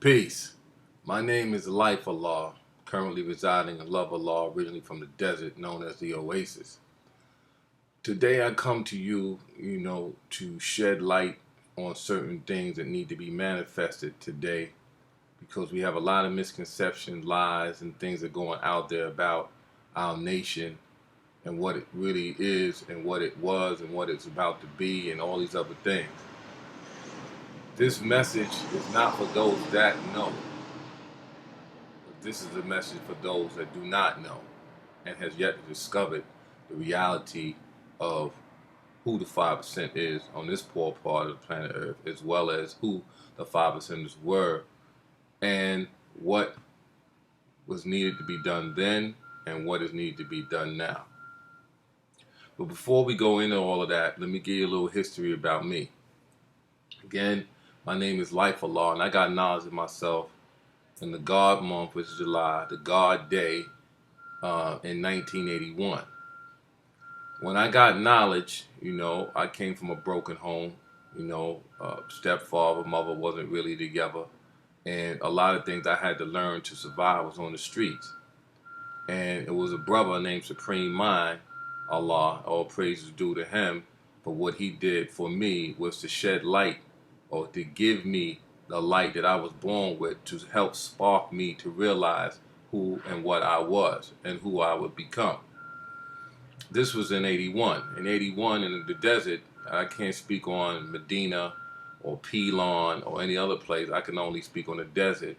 Peace. My name is Life Allah, currently residing in Love Allah, originally from the desert known as the Oasis. Today I come to you, to shed light on certain things that need to be manifested today because we have a lot of misconceptions, lies, and things that are going out there about our nation and what it really is and what it was and what it's about to be and all these other things. This message is not for those that know. This is a message for those that do not know and has yet to discover the reality of who the 5% is on this poor part of the planet Earth, as well as who the 5%ers were and what was needed to be done then and what is needed to be done now. But before we go into all of that, let me give you a little history about me. Again, my name is Life Allah, and I got knowledge of myself in the God month, which is July, the God day in 1981. When I got knowledge, I came from a broken home. Stepfather, mother wasn't really together. And a lot of things I had to learn to survive was on the streets. And it was a brother named Supreme Mind, Allah, all praises due to him, for what he did for me was to shed light or to give me the light that I was born with to help spark me to realize who and what I was and who I would become. This was in 81. In 81 in the desert, I can't speak on Medina or Pelon or any other place. I can only speak on the desert.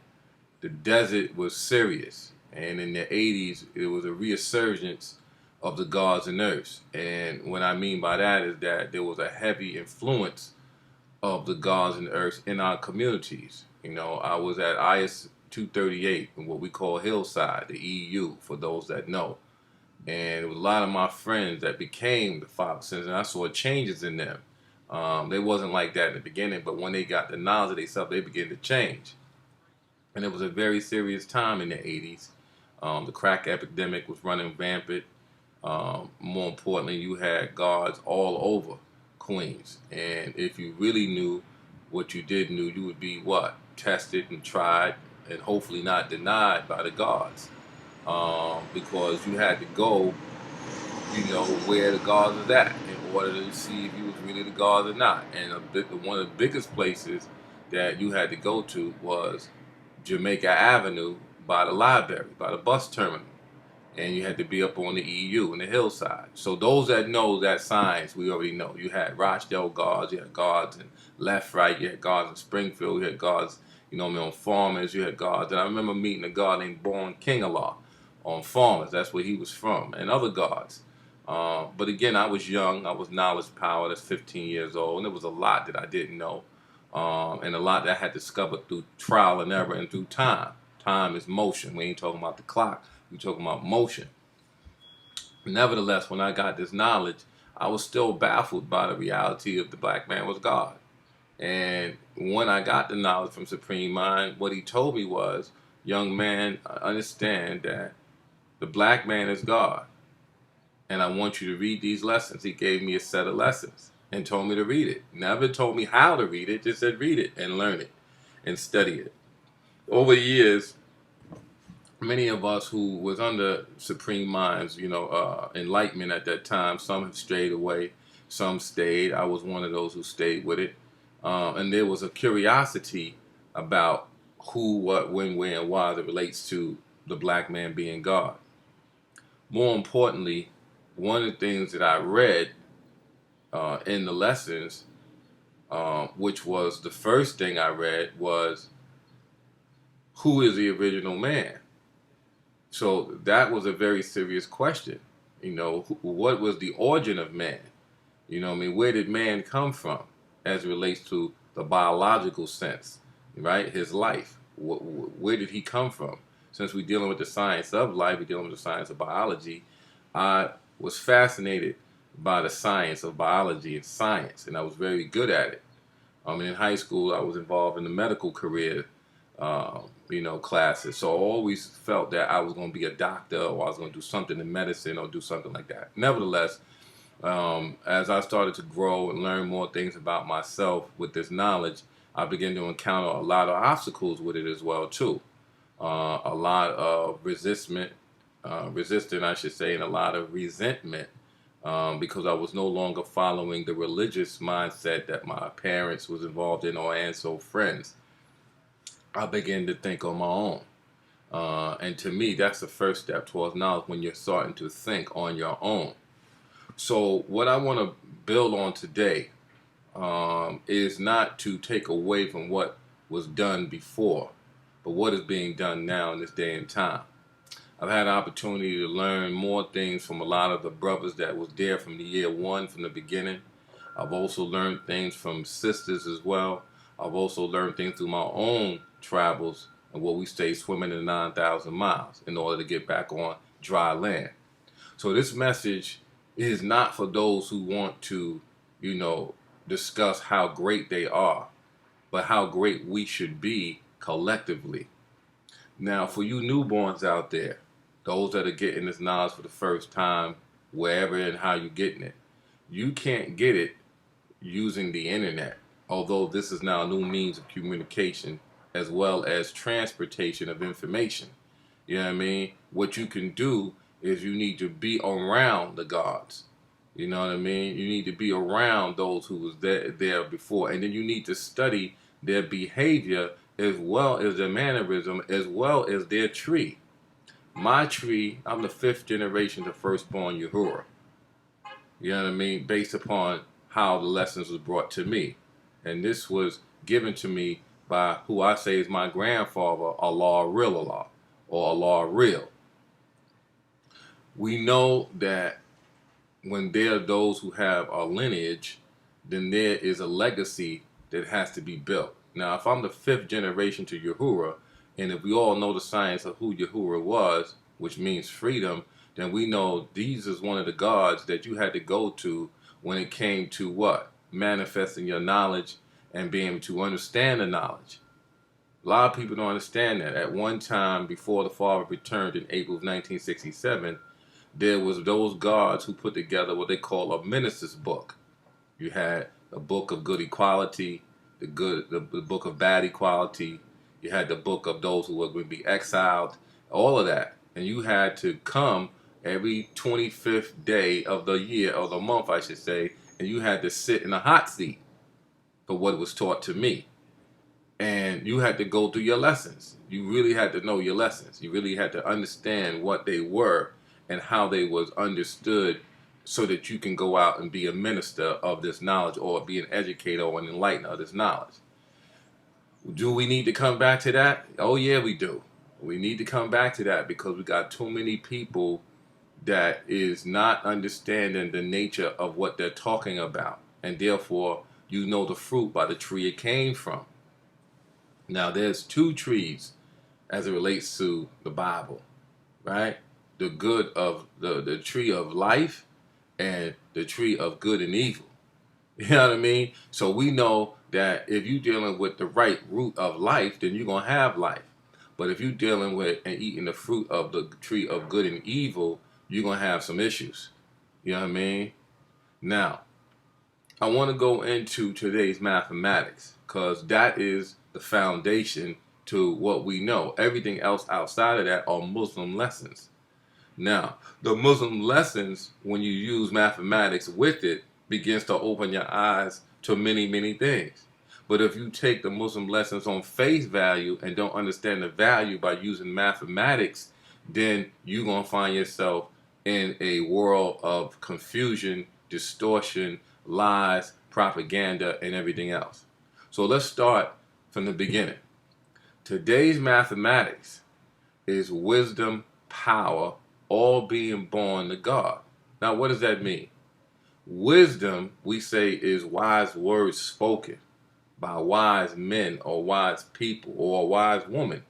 The desert was serious. And in the 80s, it was a resurgence of the gods and earths. And what I mean by that is that there was a heavy influence of the gods and earths in our communities. I was at IS 238 in what we call Hillside, the EU, for those that know. And it was a lot of my friends that became the 5%, and I saw changes in them. They wasn't like that in the beginning, but when they got the knowledge of themselves, they began to change. And it was a very serious time in the 80s. The crack epidemic was running rampant. More importantly, you had guards all over Queens. And if you really knew what you did know, you would be what? Tested and tried and hopefully not denied by the guards. Because you had to go, where the guards was at in order to see if you was really the guards or not. And one of the biggest places that you had to go to was Jamaica Avenue by the library, by the bus terminal. And you had to be up on the EU in the hillside. So those that know that science, we already know. You had Rochdale guards, you had guards in Left Right, you had guards in Springfield, you had guards, on Farmers, you had guards. And I remember meeting a guard named Born Kingalar on Farmers. That's where he was from, and other guards. But again, I was young. I was knowledge power. That's 15 years old, and there was a lot that I didn't know, and a lot that I had discovered through trial and error and through time. Time is motion. We ain't talking about the clock. We're talking about motion. Nevertheless, when I got this knowledge, I was still baffled by the reality of the black man was God. And when I got the knowledge from Supreme Mind, what he told me was, young man, I understand that the black man is God. And I want you to read these lessons. He gave me a set of lessons and told me to read it. Never told me how to read it, just said read it and learn it and study it. Over the years, many of us who was under Supreme Mind's, enlightenment at that time, some have strayed away, some stayed. I was one of those who stayed with it. And there was a curiosity about who, what, when, where, and why that relates to the black man being God. More importantly, one of the things that I read in the lessons, which was the first thing I read, was who is the original man? So that was a very serious question. What was the origin of man? Where did man come from as it relates to the biological sense, right? His life. Where did he come from? Since we're dealing with the science of life, we're dealing with the science of biology, I was fascinated by the science of biology and science, and I was very good at it. In high school, I was involved in the medical career, classes. So I always felt that I was going to be a doctor or I was going to do something in medicine or do something like that. Nevertheless, as I started to grow and learn more things about myself with this knowledge, I began to encounter a lot of obstacles with it as well too. A lot of resistant, I should say, and a lot of resentment because I was no longer following the religious mindset that my parents was involved in or and so friends. I began to think on my own. And to me, that's the first step towards knowledge when you're starting to think on your own. So what I want to build on today is not to take away from what was done before, but what is being done now in this day and time. I've had an opportunity to learn more things from a lot of the brothers that was there from the year one, from the beginning. I've also learned things from sisters as well. I've also learned things through my own travels and what we say swimming in 9,000 miles in order to get back on dry land. So this message is not for those who want to, discuss how great they are, but how great we should be collectively. Now, for you newborns out there, those that are getting this knowledge for the first time, wherever and how you're getting it, you can't get it using the internet, although this is now a new means of communication as well as transportation of information. You know what I mean? What you can do is you need to be around the gods. You know what I mean? You need to be around those who was there before, and then you need to study their behavior as well as their mannerism, as well as their tree. My tree, I'm the 5th generation of firstborn Yahuwah. You know what I mean? Based upon how the lessons was brought to me. And this was given to me by who I say is my grandfather, Allah Real Allah, or Allah Real. We know that when there are those who have a lineage, then there is a legacy that has to be built. Now, if I'm the 5th generation to Yahuwah, and if we all know the science of who Yahuwah was, which means freedom, then we know these is one of the gods that you had to go to when it came to what? Manifesting your knowledge and being able to understand the knowledge. A lot of people don't understand that. At one time, before the Father returned in April of 1967, there was those gods who put together what they call a minister's book. You had a book of good equality, the book of bad equality. You had the book of those who were going to be exiled, all of that. And you had to come every 25th day of the year, or the month, I should say, and you had to sit in a hot seat for what was taught to me. And you had to go through your lessons. You really had to know your lessons. You really had to understand what they were and how they was understood so that you can go out and be a minister of this knowledge or be an educator or an enlightener of this knowledge. Do we need to come back to that? Oh yeah, we do. We need to come back to that because we got too many people that is not understanding the nature of what they're talking about. And therefore, you know the fruit by the tree it came from. Now, there's 2 trees as it relates to the Bible, right? The good of the tree of life and the tree of good and evil. You know what I mean? So we know that if you're dealing with the right root of life, then you're going to have life. But if you're dealing with and eating the fruit of the tree of good and evil, you're going to have some issues. You know what I mean? Now, I want to go into today's mathematics because that is the foundation to what we know. Everything else outside of that are Muslim lessons. Now, the Muslim lessons, when you use mathematics with it, begins to open your eyes to many, many things. But if you take the Muslim lessons on face value and don't understand the value by using mathematics, then you're going to find yourself in a world of confusion, distortion, lies, propaganda, and everything else. So let's start from the beginning. Today's mathematics is wisdom, power, all being born to God. Now, what does that mean? Wisdom, we say, is wise words spoken by wise men or wise people or a wise woman.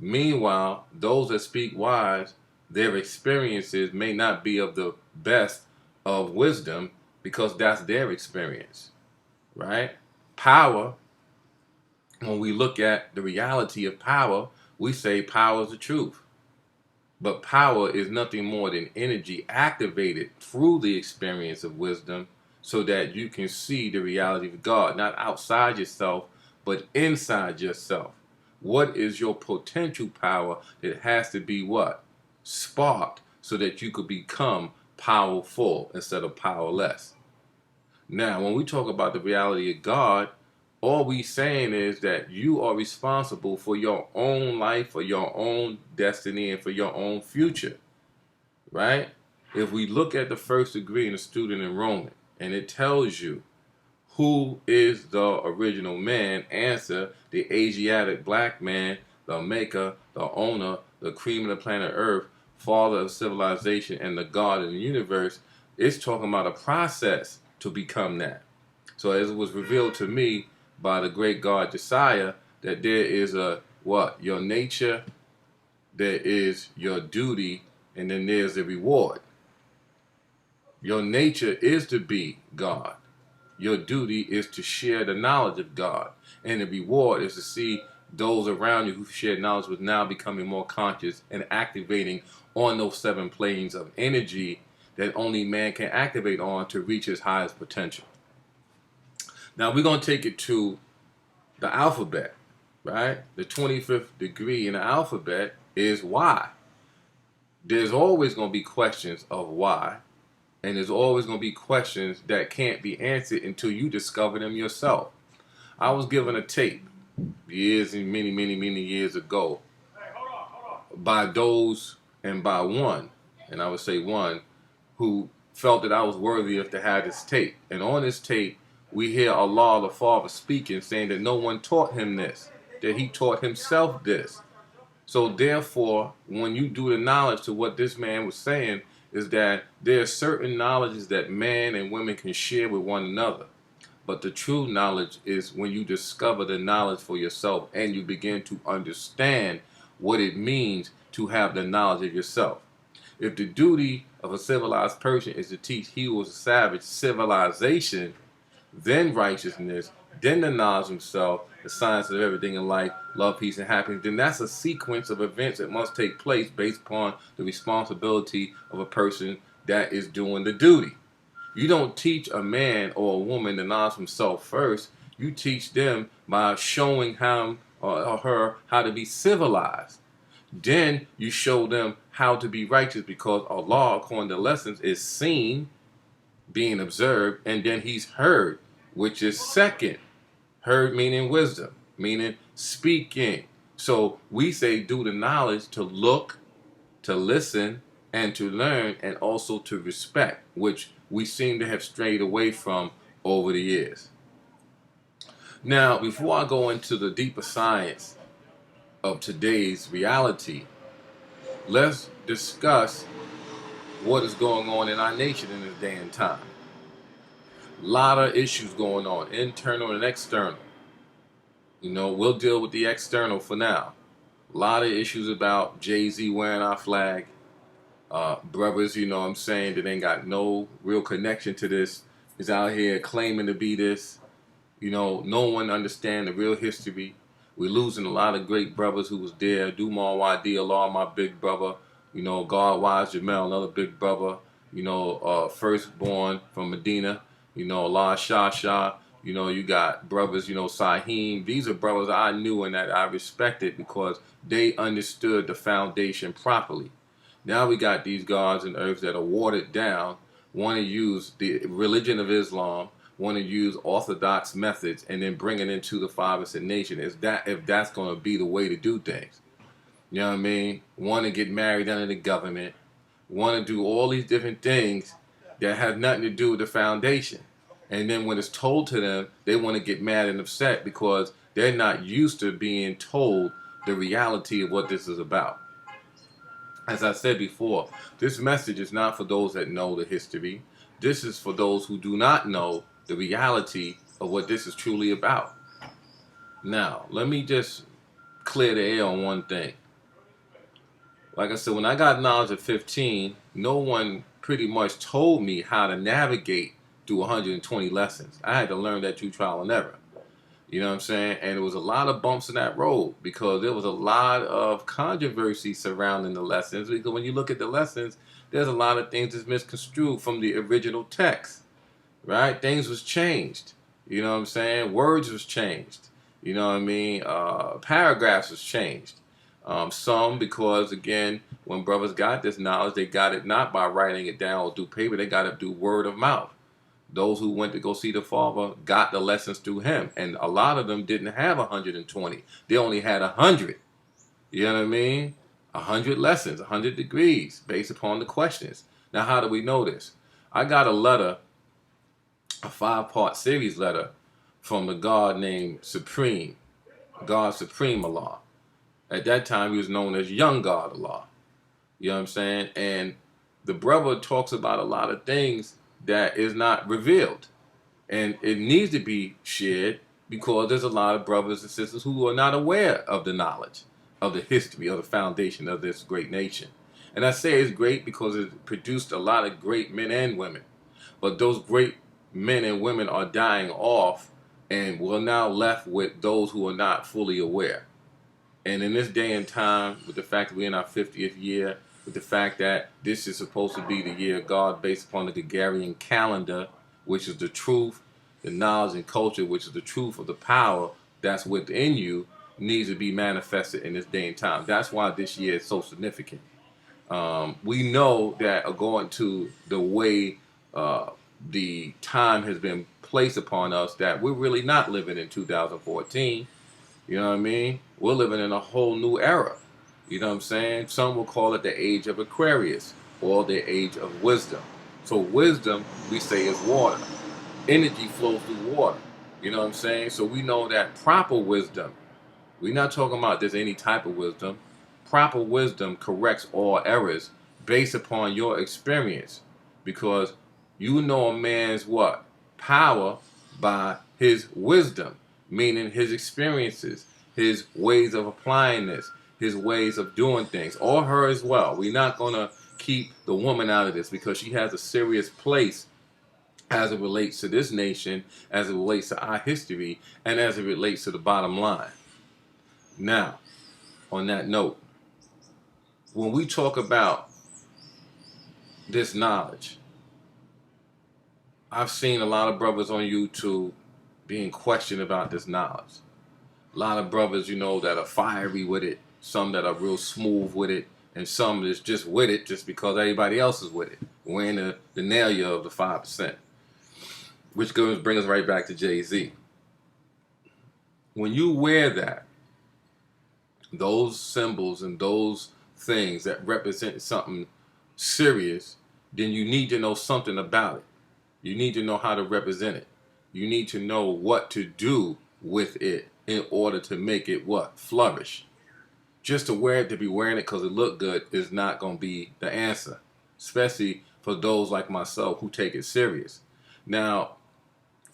Meanwhile, those that speak wise, their experiences may not be of the best of wisdom because that's their experience, right? Power, when we look at the reality of power, we say power is the truth. But power is nothing more than energy activated through the experience of wisdom so that you can see the reality of God, not outside yourself, but inside yourself. What is your potential power that has to be what? Sparked so that you could become powerful instead of powerless. Now, when we talk about the reality of God, all we saying is that you are responsible for your own life, for your own destiny, and for your own future, right? If we look at the first degree in the student enrollment, and it tells you who is the original man, answer, the Asiatic black man, the maker, the owner, the cream of the planet Earth, father of civilization, and the God of the universe, it's talking about a process to become that. So as it was revealed to me by the great God Josiah, that there is a what? Your nature, there is your duty, and then there's the reward. Your nature is to be God. Your duty is to share the knowledge of God. And the reward is to see those around you who shared knowledge with now becoming more conscious and activating on those 7 planes of energy that only man can activate on to reach his highest potential. Now we're going to take it to the alphabet, right? The 25th degree in the alphabet is why. There's always going to be questions of why. And there's always going to be questions that can't be answered until you discover them yourself. I was given a tape years and many, many, many years ago by those and by one, and I would say one, who felt that I was worthy of to have this tape. And on this tape, we hear Allah the Father speaking, saying that no one taught him this, that he taught himself this. So therefore, when you do the knowledge to what this man was saying, is that there are certain knowledges that man and women can share with one another. But the true knowledge is when you discover the knowledge for yourself and you begin to understand what it means to have the knowledge of yourself. If the duty of a civilized person is to teach he who was a savage civilization, then righteousness, then the knowledge of himself, the science of everything in life, love, peace, and happiness, then that's a sequence of events that must take place based upon the responsibility of a person that is doing the duty. You don't teach a man or a woman the knowledge of himself first. You teach them by showing him or her how to be civilized. Then you show them how to be righteous, because Allah, according to lessons, is seen, being observed, and then he's heard, which is second. Heard meaning wisdom, meaning speaking. So we say do the knowledge to look, to listen, and to learn, and also to respect, which we seem to have strayed away from over the years. Now, before I go into the deeper science of today's reality, let's discuss what is going on in our nation in this day and time. A lot of issues going on, internal and external. You know, we'll deal with the external for now. A lot of issues about Jay-Z wearing our flag. Brothers, you know what I'm saying, that ain't got no real connection to this, is out here claiming to be this. You know, no one understand the real history. We're losing a lot of great brothers who was there. Dumar YD, Allah, my big brother. You know, God Wise Jamel, another big brother. You know, firstborn from Medina. You know, Allah Shah. You know, you got brothers, you know, Saheem. These are brothers I knew and that I respected because they understood the foundation properly. Now we got these gods and earths that are watered down, want to use the religion of Islam, want to use orthodox methods, and then bring it into the 5% nation. If that's going to be the way to do things. You know what I mean? Want to get married under the government, want to do all these different things that have nothing to do with the foundation. And then when it's told to them, they want to get mad and upset because they're not used to being told the reality of what this is about. As I said before, this message is not for those that know the history. This is for those who do not know the reality of what this is truly about. Now, let me just clear the air on one thing. Like I said, when I got knowledge at 15, no one pretty much told me how to navigate through 120 lessons. I had to learn that through trial and error. You know what I'm saying? And there was a lot of bumps in that road because there was a lot of controversy surrounding the lessons. Because when you look at the lessons, there's a lot of things that's misconstrued from the original text, right? Things was changed. You know what I'm saying? Words was changed. You know what I mean? Paragraphs has changed. Some because, again, when brothers got this knowledge, they got it not by writing it down or through paper. They got it through word of mouth. Those who went to go see the Father got the lessons through him. And a lot of them didn't have 120. They only had 100. You know what I mean? 100 lessons, 100 degrees based upon the questions. Now, how do we know this? I got a letter, a 5-part series letter from the God named Supreme, God Supreme Allah. At that time, he was known as Young God Allah. You know what I'm saying? And the brother talks about a lot of things that is not revealed. And it needs to be shared because there's a lot of brothers and sisters who are not aware of the knowledge, of the history, of the foundation of this great nation. And I say it's great because it produced a lot of great men and women. But those great men and women are dying off, and we're now left with those who are not fully aware. And in this day and time, with the fact that we're in our 50th year, with the fact that this is supposed to be the year of God based upon the Gregorian calendar, which is the truth, the knowledge and culture, which is the truth of the power that's within you, needs to be manifested in this day and time. That's why this year is so significant. We know that according to the way the time has been placed upon us, that we're really not living in 2014. You know what I mean? We're living in a whole new era. You know what I'm saying? Some will call it the age of Aquarius or the age of wisdom. So wisdom, we say, is water. Energy flows through water. You know what I'm saying? So we know that proper wisdom, we're not talking about just any type of wisdom. Proper wisdom corrects all errors based upon your experience. Because you know a man's what? Power by his wisdom, meaning his experiences, his ways of applying this, his ways of doing things, or her as well. We're not going to keep the woman out of this because she has a serious place as it relates to this nation, as it relates to our history, and as it relates to the bottom line. Now, on that note, when we talk about this knowledge, I've seen a lot of brothers on YouTube being questioned about this knowledge. A lot of brothers, you know, that are fiery with it, some that are real smooth with it, and some that's just with it just because everybody else is with it, wearing the nail of the 5%. Which brings us right back to Jay-Z. When you wear that, those symbols and those things that represent something serious, then you need to know something about it. You need to know how to represent it. You need to know what to do with it in order to make it what? Flourish. Just to wear it, to be wearing it because it look good is not going to be the answer. Especially for those like myself who take it serious. Now,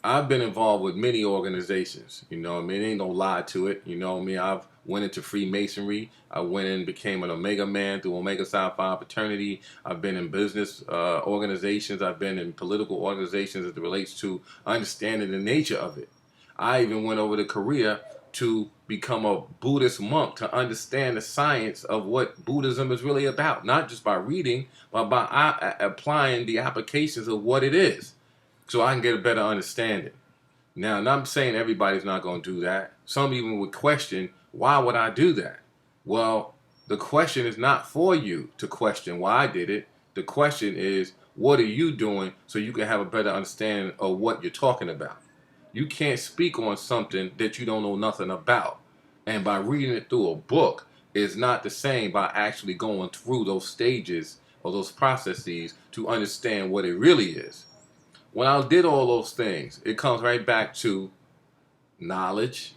I've been involved with many organizations, you know what I mean? Ain't no lie to it, you know what I mean? I've went into Freemasonry. I went in and became an Omega man through Omega Psi Phi fraternity. I've been in business organizations. I've been in political organizations as it relates to understanding the nature of it. I even went over to Korea to become a Buddhist monk to understand the science of what Buddhism is really about, not just by reading, but by applying the applications of what it is. So I can get a better understanding. Now, and I'm saying everybody's not going to do that. Some even would question, why would I do that? Well, the question is not for you to question why I did it. The question is, what are you doing so you can have a better understanding of what you're talking about? You can't speak on something that you don't know nothing about. And by reading it through a book is not the same by actually going through those stages or those processes to understand what it really is. When I did all those things, it comes right back to knowledge,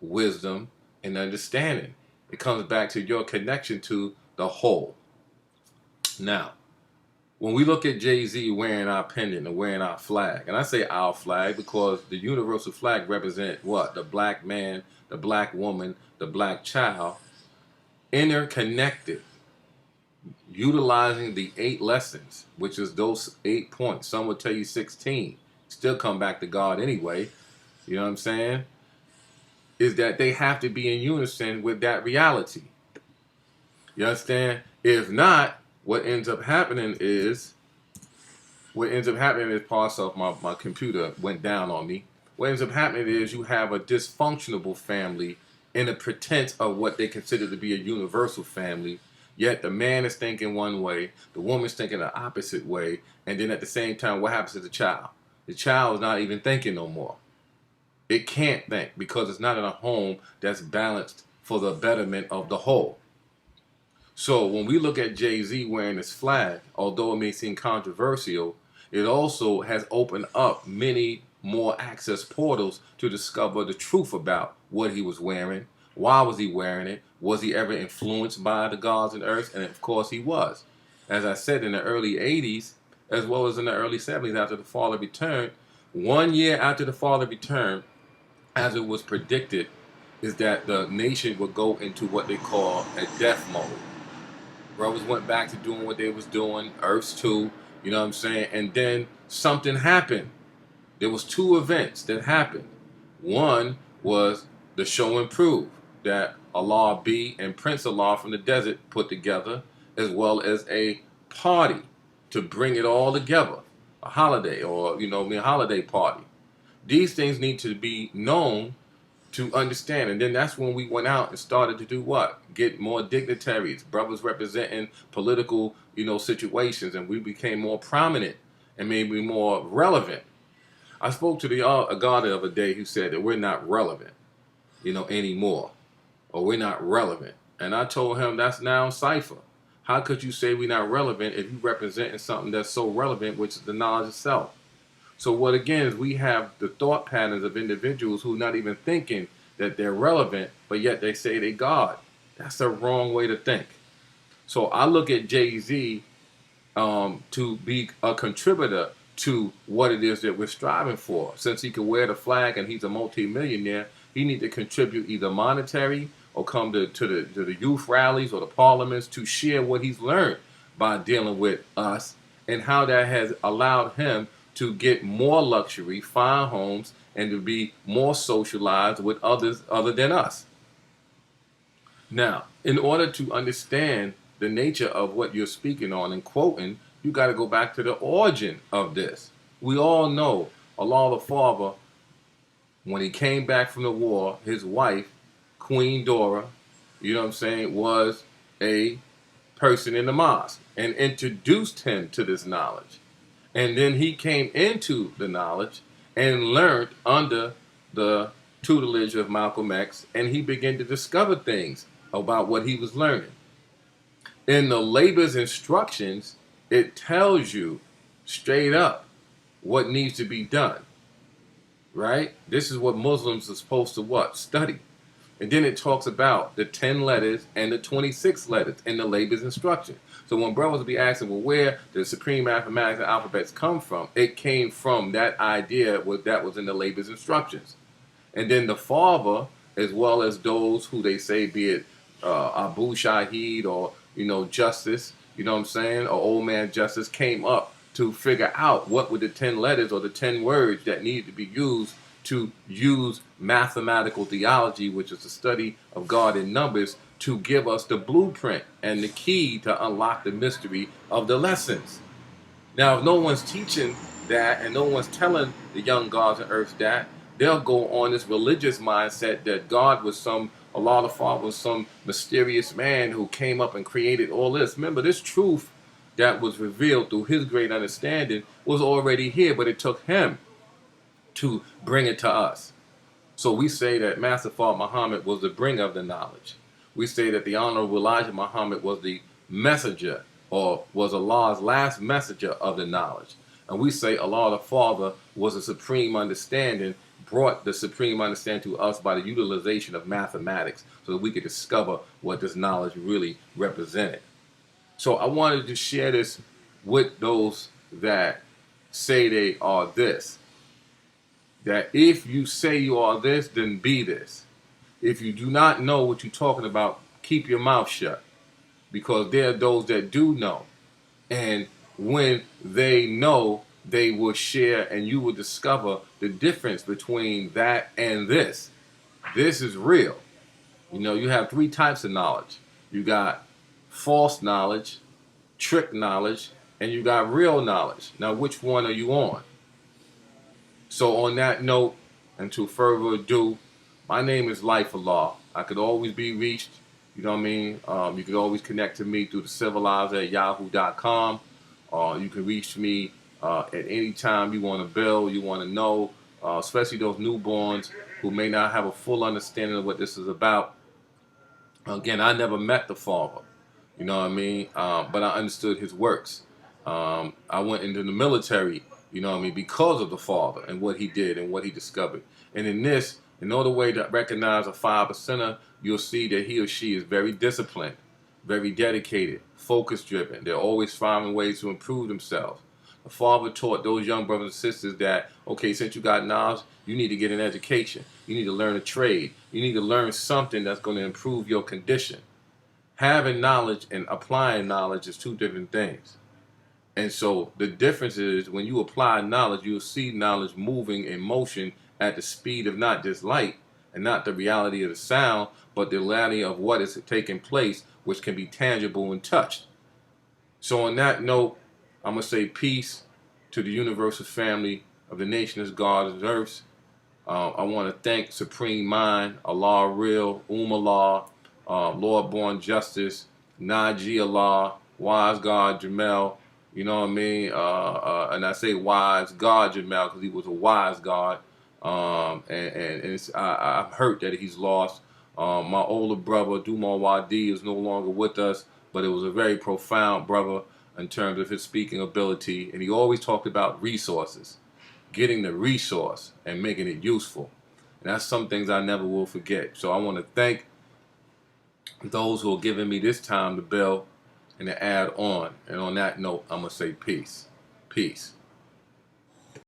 wisdom, and understanding. It comes back to your connection to the whole. Now, when we look at Jay-Z wearing our pendant and wearing our flag, and I say our flag because the universal flag represents what? The black man, the black woman, the black child, interconnected. Utilizing the 8 lessons, which is those 8 points. Some will tell you 16. Still come back to God anyway. You know what I'm saying? Is that they have to be in unison with that reality. You understand? If not, what ends up happening is parts of my computer went down on me. what ends up happening is you have a dysfunctional family in the pretense of what they consider to be a universal family. Yet the man is thinking one way, the woman's thinking the opposite way, and then at the same time, what happens to the child? The child is not even thinking no more. It can't think because it's not in a home that's balanced for the betterment of the whole. So when we look at Jay-Z wearing this flag, although it may seem controversial, it also has opened up many more access portals to discover the truth about what he was wearing. Why was he wearing it? Was he ever influenced by the gods and earth? And of course he was. As I said, in the early 80s, as well as in the early 70s after the Father returned, 1 year after the Father returned, as it was predicted, is that the nation would go into what they call a death mode. Brothers went back to doing what they was doing, Earths too, you know what I'm saying? And then something happened. There was two events that happened. One was the show and prove that Allah B and Prince Allah from the desert put together, as well as a party to bring it all together. A holiday, or a holiday party. These things need to be known to understand. And then that's when we went out and started to do what? Get more dignitaries, brothers representing political, situations, and we became more prominent and maybe more relevant. I spoke to a guy the other day who said that we're not relevant, anymore, or we're not relevant. And I told him that's now cipher. How could you say we're not relevant if you representing something that's so relevant, which is the knowledge itself? So what again is we have the thought patterns of individuals who are not even thinking that they're relevant, but yet they say they God. That's the wrong way to think. So I look at Jay-Z to be a contributor to what it is that we're striving for. Since he can wear the flag and he's a multi-millionaire, he needs to contribute either monetary or come to the youth rallies or the parliaments to share what he's learned by dealing with us and how that has allowed him to get more luxury, fine homes, and to be more socialized with others other than us. Now, in order to understand the nature of what you're speaking on and quoting, you got to go back to the origin of this. We all know Allah the Father, when he came back from the war, his wife, Queen Dora, was a person in the mosque and introduced him to this knowledge. And then he came into the knowledge and learned under the tutelage of Malcolm X, and he began to discover things about what he was learning. In the labor's instructions, it tells you straight up what needs to be done, right? This is what Muslims are supposed to what? Study. And then it talks about the 10 letters and the 26 letters in the labor's instruction. So when brothers will be asking, well, where the supreme mathematics and alphabets come from, it came from that idea that was in the labor's instructions. And then the father, as well as those who they say, be it Abu Shahid or, Justice, or Old Man Justice, came up to figure out what were the 10 letters or the 10 words that needed to be used to use mathematical theology, which is the study of God in numbers, to give us the blueprint and the key to unlock the mystery of the lessons. Now, if no one's teaching that and no one's telling the young gods and earths that, they'll go on this religious mindset that God was Allah the Father was some mysterious man who came up and created all this. Remember, this truth that was revealed through his great understanding was already here, but it took him to bring it to us. So we say that Master Father Muhammad was the bringer of the knowledge. We say that the Honorable Elijah Muhammad was the messenger, or was Allah's last messenger of the knowledge. And we say Allah the Father was a supreme understanding, brought the supreme understanding to us by the utilization of mathematics so that we could discover what this knowledge really represented. So I wanted to share this with those that say they are this. That if you say you are this, then be this. If you do not know what you're talking about, keep your mouth shut. Because there are those that do know. And when they know, they will share and you will discover the difference between that and this. This is real. You have 3 types of knowledge. You got false knowledge, trick knowledge, and you got real knowledge. Now, which one are you on? So on that note, into further ado, my name is Life Allah. I could always be reached. You know what I mean? You could always connect to me through the civilizer@yahoo.com. You can reach me at any time you want to build, you want to know, especially those newborns who may not have a full understanding of what this is about. Again, I never met the Father, you know what I mean? But I understood his works. I went into the military, you know what I mean, because of the Father and what he did and what he discovered. And in this, in order way to recognize a 5%er, you'll see that he or she is very disciplined, very dedicated, focus driven. They're always finding ways to improve themselves. The Father taught those young brothers and sisters that, okay, since you got knowledge, you need to get an education. You need to learn a trade. You need to learn something that's going to improve your condition. Having knowledge and applying knowledge is two different things. And so the difference is when you apply knowledge, you'll see knowledge moving in motion at the speed of not just light and not the reality of the sound, but the reality of what is taking place, which can be tangible and touched. So on that note, I'm going to say peace to the universal family of the nation as God and earth. I want to thank Supreme Mind, Allah Real, Allah, Lord Born Justice, NGE Allah, Wise God Jamel. You know what I mean? And I say wise God Jamel because he was a wise God. I'm hurt that he's lost. My older brother, Dumal Wadi, is no longer with us, but it was a very profound brother in terms of his speaking ability. And he always talked about resources, getting the resource and making it useful. And that's some things I never will forget. So I want to thank those who are giving me this time to build and to add on. And on that note, I'm going to say peace. Peace.